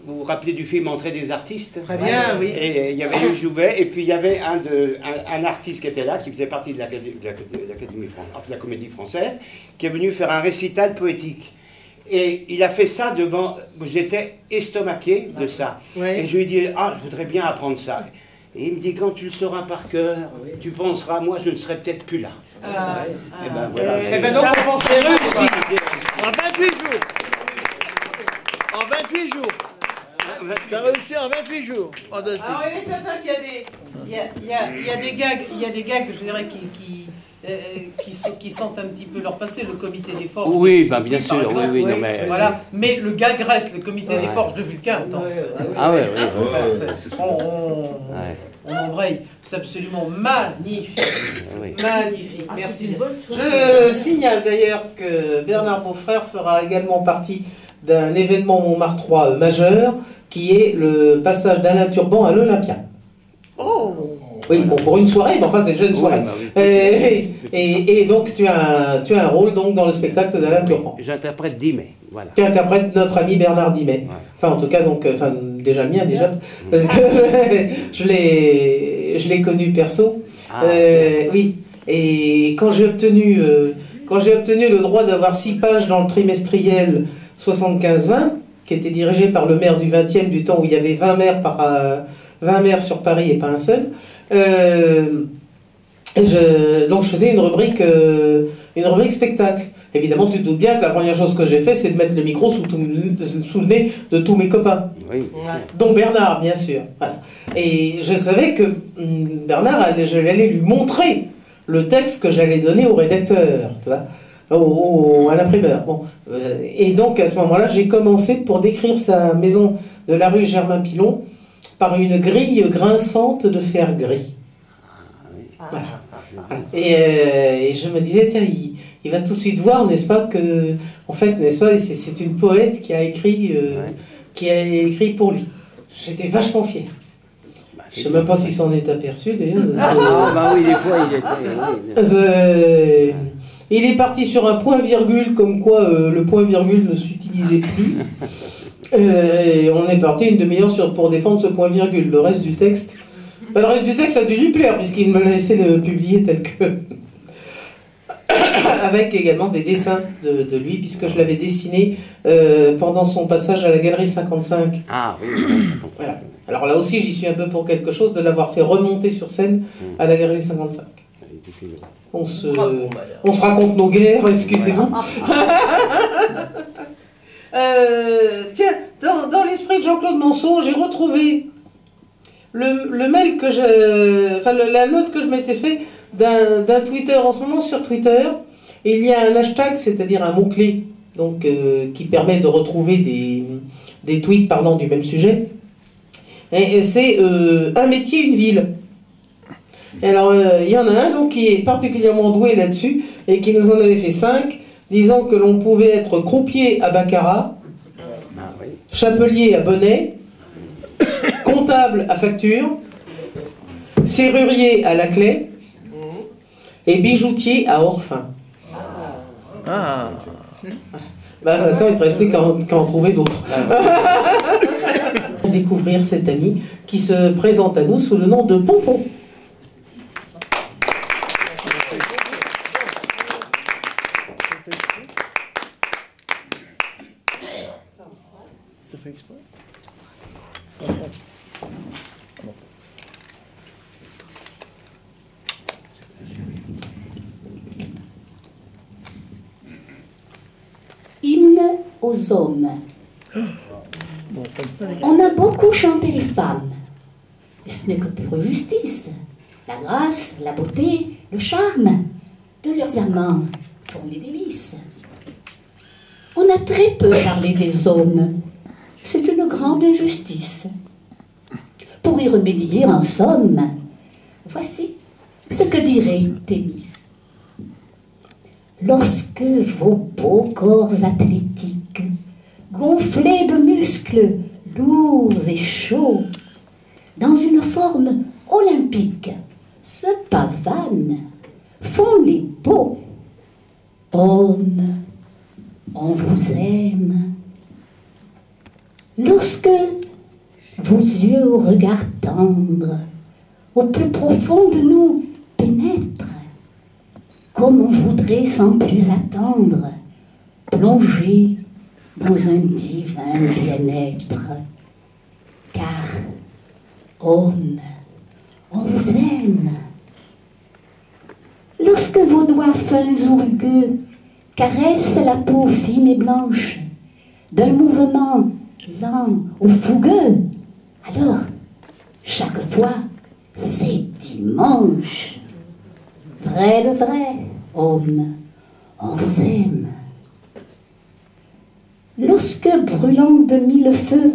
vous vous rappelez du film Entrée des artistes? Très bien, oui. Et il y avait eu Jouvet, et puis il y avait un artiste qui était là, qui faisait partie de la Comédie Française, qui est venu faire un récital poétique. Et il a fait ça devant... J'étais estomaqué de ça. Ouais. Et je lui ai dit, ah, je voudrais bien apprendre ça. Et il me dit, quand tu le sauras par cœur, tu penseras, moi, je ne serai peut-être plus là. Et ben voilà. Et ben donc, on pense que réussi. En 28 jours. En 28 jours. Tu as réussi en 28 jours. Alors, il est certain qu'il y a des gags, je dirais, qui sentent un petit peu leur passé, le comité des forges. Oui, ben bien sûr, exemple, oui, non, mais... Voilà, mais le gag reste, le comité des forges de Vulcain. Attends, on embraye, c'est absolument magnifique. Magnifique, merci. Je signale d'ailleurs que Bernard Beaufrère fera également partie d'un événement Montmartrois majeur, qui est le passage d'Alain Turban à l'Olympia. Oui, bon, pour une soirée, mais enfin c'est déjà une soirée. Et donc tu as un rôle donc dans le spectacle d'Alain Turban. J'interprète Dimet, voilà. Tu interprètes notre ami Bernard Dimet. Ouais. Enfin en tout cas, donc, déjà le mien déjà, parce que je l'ai connu perso. Oui, et quand j'ai obtenu le droit d'avoir 6 pages dans le trimestriel 75-20, qui était dirigé par le maire du 20e, du temps où il y avait 20 maires sur Paris et pas un seul. Donc je faisais une rubrique spectacle. Évidemment, tu te doutes bien que la première chose que j'ai fait, c'est de mettre le micro sous le nez de tous mes copains. Oui, dont Bernard, bien sûr. Voilà. Et je savais que Bernard, j'allais lui montrer le texte que j'allais donner au rédacteur, tu vois, à l'imprimeur. Bon. Et donc, à ce moment-là, j'ai commencé pour décrire sa maison de la rue Germain-Pilon par une grille grinçante de fer gris. Voilà. Et je me disais, tiens, il va tout de suite voir, n'est-ce pas, que, en fait, n'est-ce pas, c'est une poète qui a écrit pour lui. J'étais vachement fier. Je ne sais même pas s'il s'en est aperçu, d'ailleurs. Oui, des fois, il est parti sur un point-virgule, comme quoi le point-virgule ne s'utilisait plus. Et on est parti une demi-heure pour défendre ce point-virgule. Le reste du texte a dû lui plaire, puisqu'il me laissait le publier tel que... avec également des dessins de lui, puisque je l'avais dessiné pendant son passage à la Galerie 55. Ah oui, voilà. Alors là aussi, j'y suis un peu pour quelque chose de l'avoir fait remonter sur scène à la Galerie 55. On se raconte nos guerres, excusez-moi. Tiens, dans l'esprit de Jean-Claude Manceau, j'ai retrouvé le mail que la note que je m'étais fait d'un Twitter. En ce moment, sur Twitter, il y a un hashtag, c'est-à-dire un mot-clé, donc, qui permet de retrouver des tweets parlant du même sujet. Et c'est un métier, une ville. Et alors, il y en a un donc, qui est particulièrement doué là-dessus et qui nous en avait fait 5, disant que l'on pouvait être croupier à baccarat, chapelier à bonnet, comptable à facture, serrurier à laclais et bijoutier à orphin. Ah. Maintenant, il te reste plus qu'à en trouver d'autres. Découvrir cet ami qui se présente à nous sous le nom de Pompon. Hymne aux hommes. On a beaucoup chanté les femmes, et ce n'est que pure justice. La grâce, la beauté, le charme de leurs amants font les délices. On a très peu parlé des hommes, c'est une grande injustice. Pour y remédier, en somme, voici ce que dirait Thémis. Lorsque vos beaux corps athlétiques, gonflés de muscles lourds et chauds, dans une forme olympique, se pavanent, font les beaux. Hommes, on vous aime. Lorsque vos yeux au regard tendre, au plus profond de nous pénètrent, comme on voudrait sans plus attendre, plonger dans un divin bien-être. Car, homme, on vous aime. Lorsque vos doigts fins ou rugueux caressent la peau fine et blanche, d'un mouvement lent ou fougueux, alors, chaque fois, c'est dimanche. Vrai de vrai, homme, on vous aime. Lorsque, brûlant de mille feux,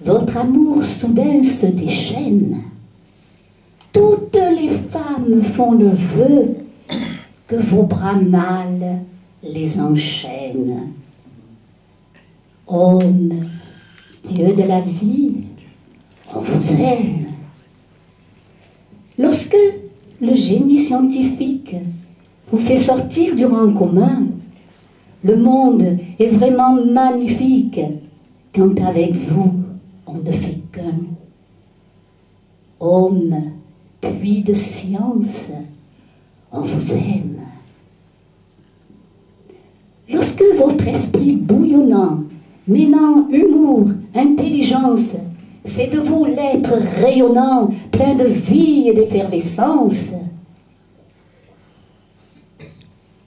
votre amour soudain se déchaîne, toutes les femmes font le vœu que vos bras mâles les enchaînent. Homme, Dieu de la vie, on vous aime. Lorsque le génie scientifique vous fait sortir du rang commun, le monde est vraiment magnifique quand avec vous on ne fait qu'un. Homme, puits de science, on vous aime. Lorsque votre esprit bouillonnant, mêlant humour, intelligence, fait de vous l'être rayonnant, plein de vie et d'effervescence,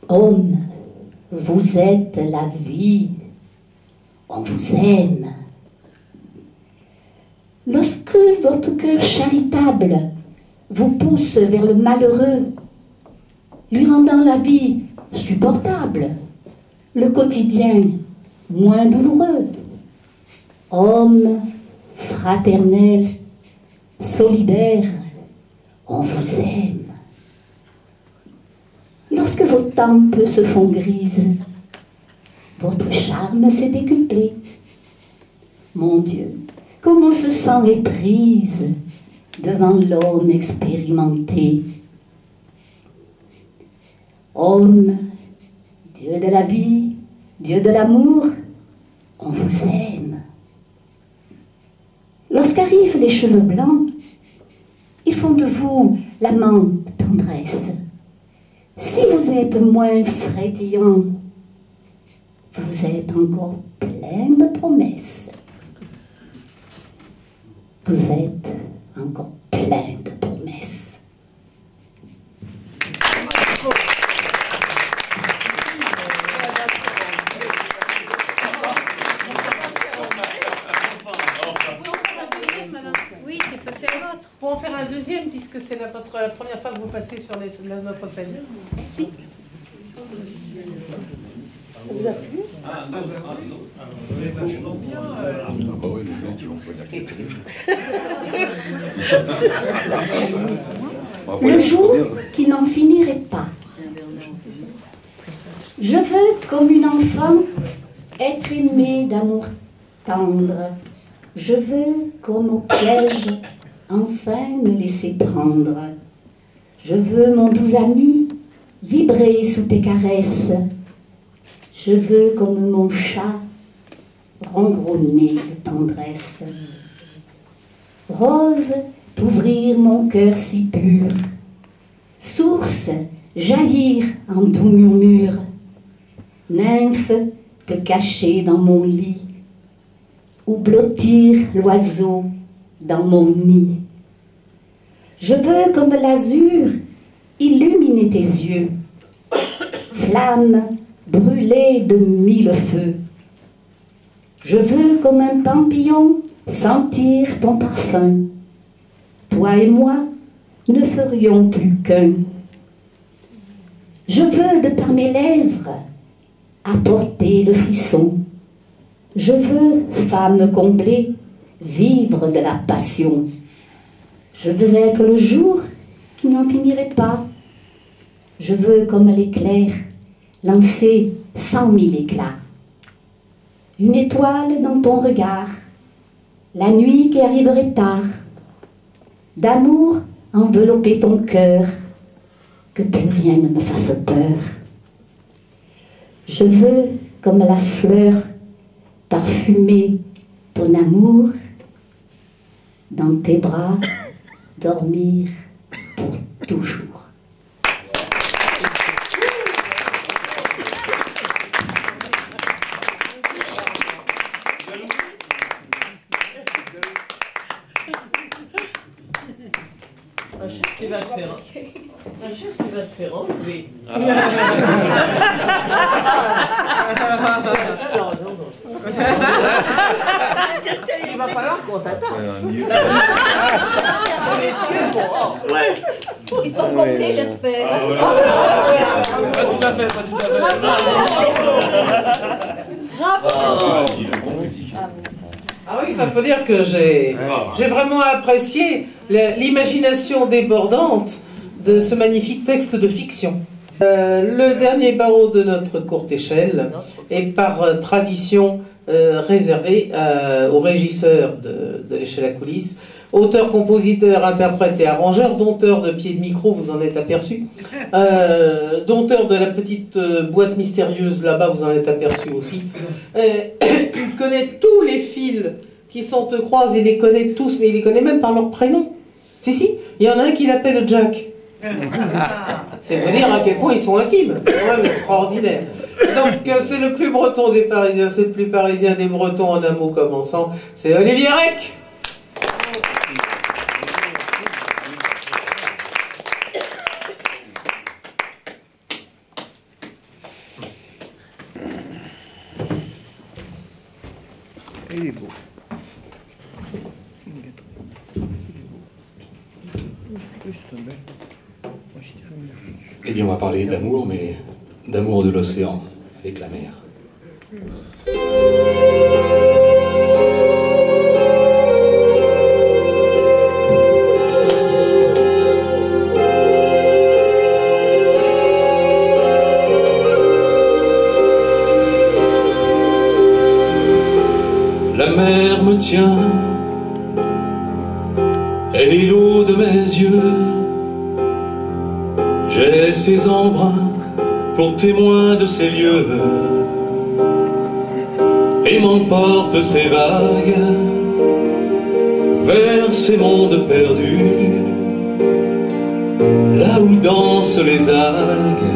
homme, vous êtes la vie, on vous aime. Lorsque votre cœur charitable vous pousse vers le malheureux, lui rendant la vie supportable, le quotidien moins douloureux. Homme fraternel, solidaire, on vous aime. Lorsque vos tempes se font grises, votre charme s'est décuplé. Mon Dieu, comme on se sent éprise devant l'homme expérimenté. Homme, Dieu de la vie, Dieu de l'amour, on vous aime. Lorsqu'arrivent les cheveux blancs, ils font de vous l'amant tendresse. Si vous êtes moins frétillant, vous êtes encore plein de promesses. Vous êtes encore plein de promesses. Oui, tu peux faire l'autre. Pour en faire un deuxième, puisque c'est la première fois que vous passez sur notre scène. Merci. Ça vous a plu? Le jour qui n'en finirait pas. Je veux, comme une enfant, être aimée d'amour tendre. Je veux, comme au piège, enfin me laisser prendre. Je veux, mon doux ami, vibrer sous tes caresses. Je veux, comme mon chat, ronronner de tendresse. Rose, t'ouvrir mon cœur si pur. Source, jaillir en doux murmure. Nymphe, te cacher dans mon lit. Ou blottir l'oiseau dans mon nid. Je veux, comme l'azur, illuminer tes yeux. Flamme, brûlée de mille feux. Je veux, comme un papillon, sentir ton parfum. Toi et moi ne ferions plus qu'un. Je veux, de par mes lèvres, apporter le frisson. Je veux, femme comblée, vivre de la passion. Je veux être le jour qui n'en finirait pas. Je veux, comme l'éclair, lancer 100 000 éclats. Une étoile dans ton regard, la nuit qui arriverait tard. D'amour envelopper ton cœur, que plus rien ne me fasse peur. Je veux, comme la fleur, parfumer ton amour, dans tes bras, dormir pour toujours. Un chef qui va te faire, un chef qui va te faire enlever. Il va falloir qu'on t'attende. Messieurs, bon, ouais. Ils sont complets, j'espère. Pas tout à fait, pas tout à fait. Ah oui, ça faut dire que j'ai vraiment apprécié l'imagination débordante de ce magnifique texte de fiction. Le dernier barreau de notre courte échelle est par tradition réservé au régisseur de l'échelle à coulisses, auteur, compositeur, interprète et arrangeur, dompteur de pied de micro, vous en êtes aperçu, dompteur de la petite boîte mystérieuse là-bas, vous en êtes aperçu aussi. Il connaît tous les fils qui s'entrecroisent, il les connaît tous, mais il les connaît même par leur prénom. Si, il y en a un qui l'appelle Jack. C'est vous dire à quel point ils sont intimes, c'est quand même extraordinaire. Donc c'est le plus breton des Parisiens, c'est le plus parisien des Bretons en un mot commençant, c'est Olivier Rec. Il est beau. Plus, c'est belle. Moi, je dirais une affiche. Eh bien, on va parler d'amour, mais d'amour de l'océan, avec la mer. La mer me tient, elle est l'eau de mes yeux. J'ai ses embruns pour témoin de ces lieux, et m'emporte ces vagues vers ces mondes perdus, là où dansent les algues,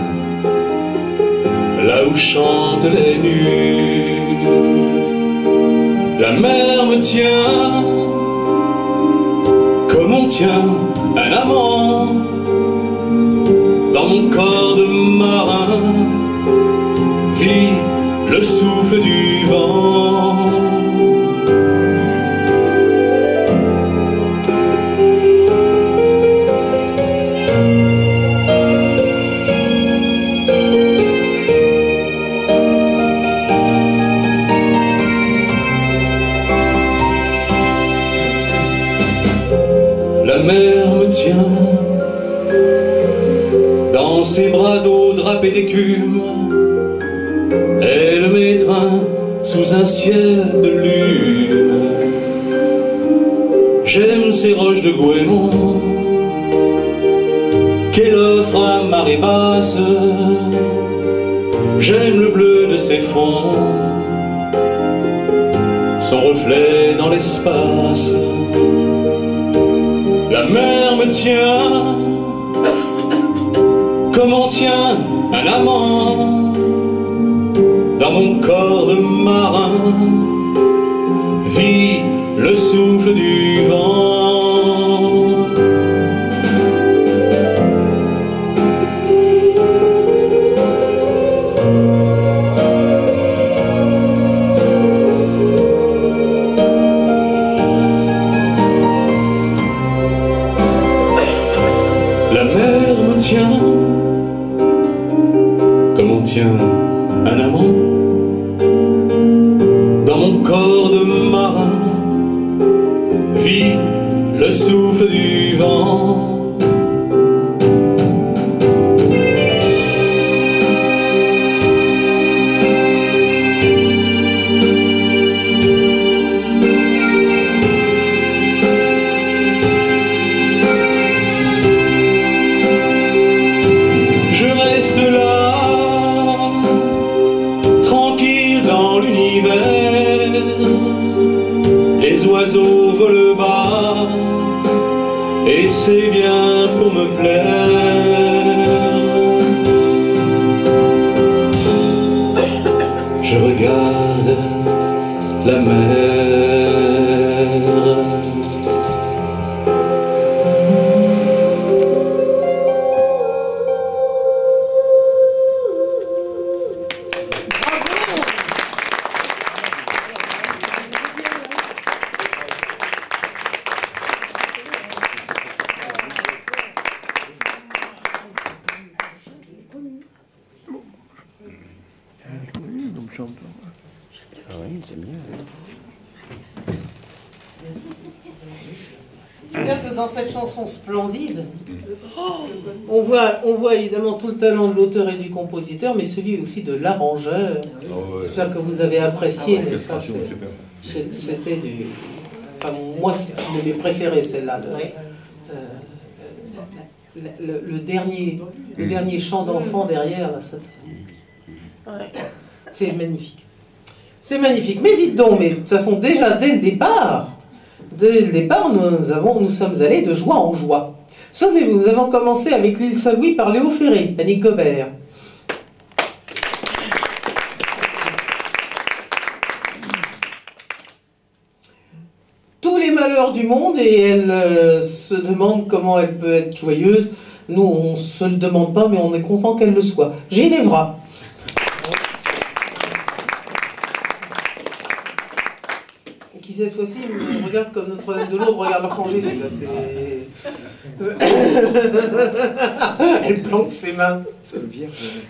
là où chantent les nus. La mer me tient comme on tient un amant dans mon corps de marin, vit le souffle du vent. La mer me tient dans ses bras d'eau drapés d'écume, elle m'étreint sous un ciel de lune. J'aime ces roches de goémon qu'elle offre à marée basse, j'aime le bleu de ses fonds, son reflet dans l'espace. La mer me tient comme on tient un amant dans mon corps de marin, vit le souffle du vent. La mer me tient comme on tient un amant dans mon corps de marin, vit le souffle du vent. Je reste là, tranquille dans l'univers, les oiseaux volent bas, et c'est bien pour me plaire. Je regarde la mer. Ah oui, c'est bien. C'est-à-dire que dans cette chanson splendide, on voit évidemment tout le talent de l'auteur et du compositeur, mais celui aussi de l'arrangeur. J'espère que vous avez apprécié. C'était du... Enfin, moi, c'est une de mes préférées, celle-là. Le dernier chant d'enfant derrière, là, c'est magnifique. C'est magnifique. Mais dites donc, mais de toute façon, déjà, dès le départ, nous sommes allés de joie en joie. Souvenez-vous, nous avons commencé avec l'île Saint-Louis par Léo Ferré, Annick Gobert. Tous les malheurs du monde, et elle se demande comment elle peut être joyeuse. Nous, on ne se le demande pas, mais on est content qu'elle le soit. Ginevra. cette fois-ci, il me regarde comme Notre-Dame de Lourdes regarde l'enfant Jésus. Là, elle plante ses mains.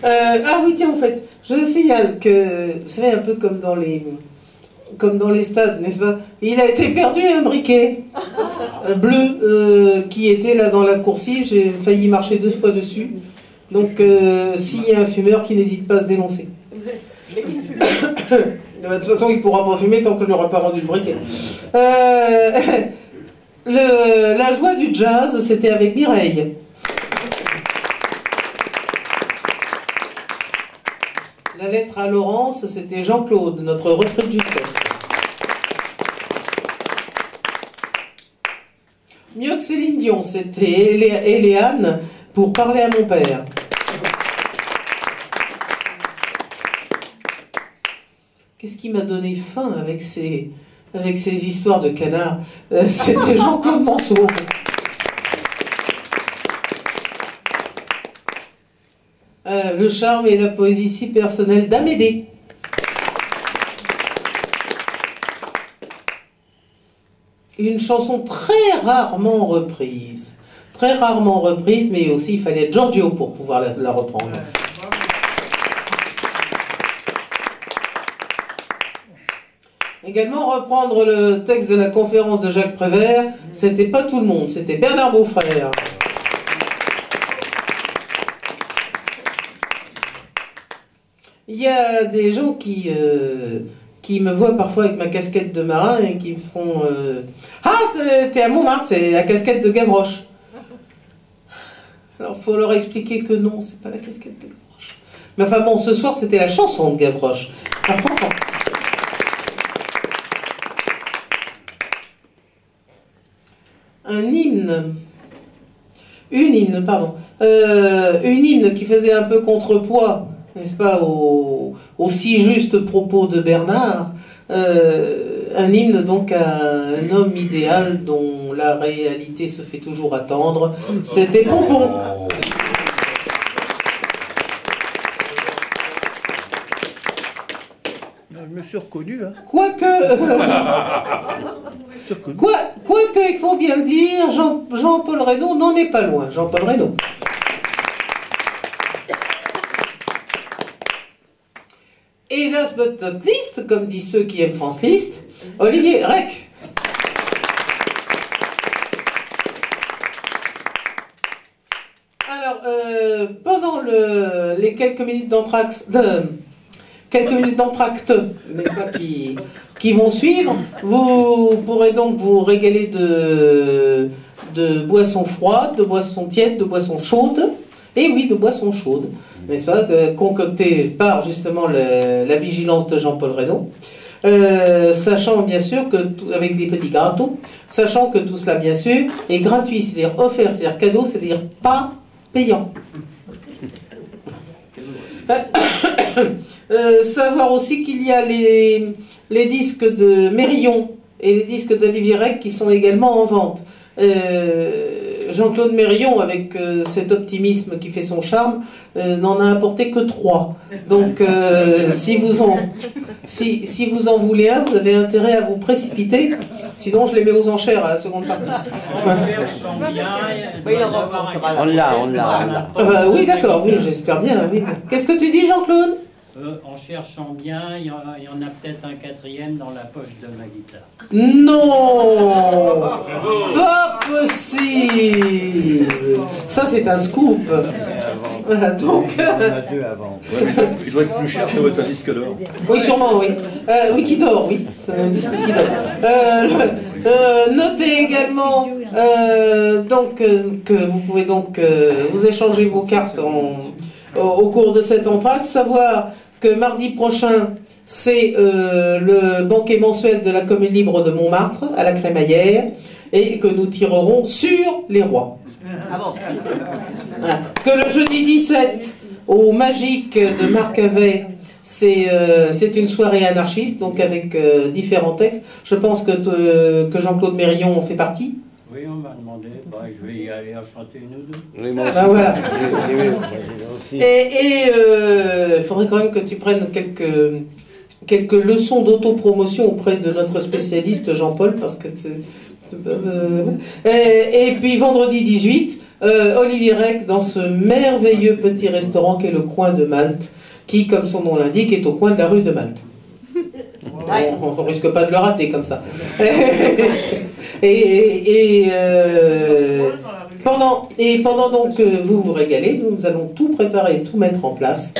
Ah oui, tiens, en fait, je signale que, vous savez, un peu comme dans les stades, n'est-ce pas? Il a été perdu un briquet bleu qui était là dans la coursive. J'ai failli marcher 2 fois dessus. Donc, s'il y a un fumeur qui n'hésite pas à se dénoncer. De toute façon, il ne pourra pas fumer tant que je n'aurai pas rendu le briquet. La joie du jazz, c'était avec Mireille. La lettre à Laurence, c'était Jean-Claude, notre repris de justesse. Mieux que Céline Dion, c'était Éléane pour parler à mon père. Qu'est-ce qui m'a donné faim avec ces histoires de canards? C'était Jean-Claude Manceau. Le charme et la poésie si personnelle d'Amédée. Une chanson très rarement reprise. Très rarement reprise, mais aussi il fallait être Giorgio pour pouvoir la reprendre. Également reprendre le texte de la conférence de Jacques Prévert, c'était pas tout le monde, c'était Bernard Beaufrère. Il y a des gens qui me voient parfois avec ma casquette de marin et qui me font ah, t'es à Montmartre, c'est la casquette de Gavroche. Alors il faut leur expliquer que non, c'est pas la casquette de Gavroche. Mais enfin bon, ce soir c'était la chanson de Gavroche. Parfois, une hymne qui faisait un peu contrepoids, n'est-ce pas, aux si justes propos de Bernard, un hymne donc à un homme idéal dont la réalité se fait toujours attendre, c'était Pompon. Je me suis reconnu, hein. Quoique, il faut bien le dire, Jean-Paul Reynaud n'en est pas loin. Jean-Paul Reynaud. Et last but not least, comme disent ceux qui aiment France List, Olivier Rec. Alors, pendant les quelques minutes d'entracte, n'est-ce pas, qui vont suivre, vous pourrez donc vous régaler de boissons froides, de boissons tièdes, de boissons chaudes, et oui, de boissons chaudes, n'est-ce pas, concoctées par justement la vigilance de Jean-Paul Reynaud, sachant bien sûr que, avec des petits gâteaux, sachant que tout cela bien sûr est gratuit, c'est-à-dire offert, c'est-à-dire cadeau, c'est-à-dire pas payant. Savoir aussi qu'il y a les disques de Mérillon et les disques d'Olivier Rec qui sont également en vente. Jean-Claude Mérillon, avec cet optimisme qui fait son charme, n'en a apporté que 3. Donc, si vous en voulez un, vous avez intérêt à vous précipiter. Sinon, je les mets aux enchères à la seconde partie. On l'a. Oui, d'accord, oui, j'espère bien. Oui. Qu'est-ce que tu dis, Jean-Claude? En cherchant bien, il y en a peut-être un 4e dans la poche de ma guitare. Non, pas possible. Ça, c'est un scoop. Voilà, donc. Il en a 2 avant. Ouais, mais il doit être plus cher, ça doit être un disque d'or. Oui, sûrement, oui. Oui, qui dort, oui. C'est un disque qui dort. Notez également donc, que vous pouvez donc vous échanger vos cartes au cours de cet entracte, savoir que mardi prochain, c'est le banquet mensuel de la Commune Libre de Montmartre, à la Crémaillère, et que nous tirerons sur les rois. Voilà. Que le jeudi 17, au Magique de Marcavet, c'est une soirée anarchiste, donc avec différents textes. Je pense que Jean-Claude Mérillon en fait partie. Oui, on m'a demandé, je vais y aller à chanter une ou deux. Oui, moi Ah, voilà. aussi. Et il faudrait quand même que tu prennes quelques leçons d'autopromotion auprès de notre spécialiste Jean-Paul, parce que et puis vendredi 18, Olivier Rec dans ce merveilleux petit restaurant qui est le Coin de Malte, qui, comme son nom l'indique, est au coin de la rue de Malte. On ne risque pas de le rater comme ça. Pendant donc que vous vous régalez, nous allons tout préparer, tout mettre en place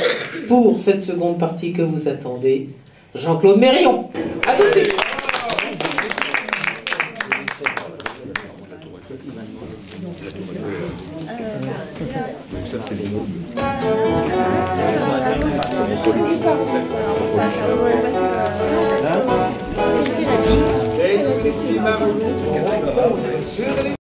pour cette seconde partie que vous attendez. Jean-Claude Mérillon. À tout de suite. Ça, c'est les mots. C'est nous les petits marrons, on répond sur les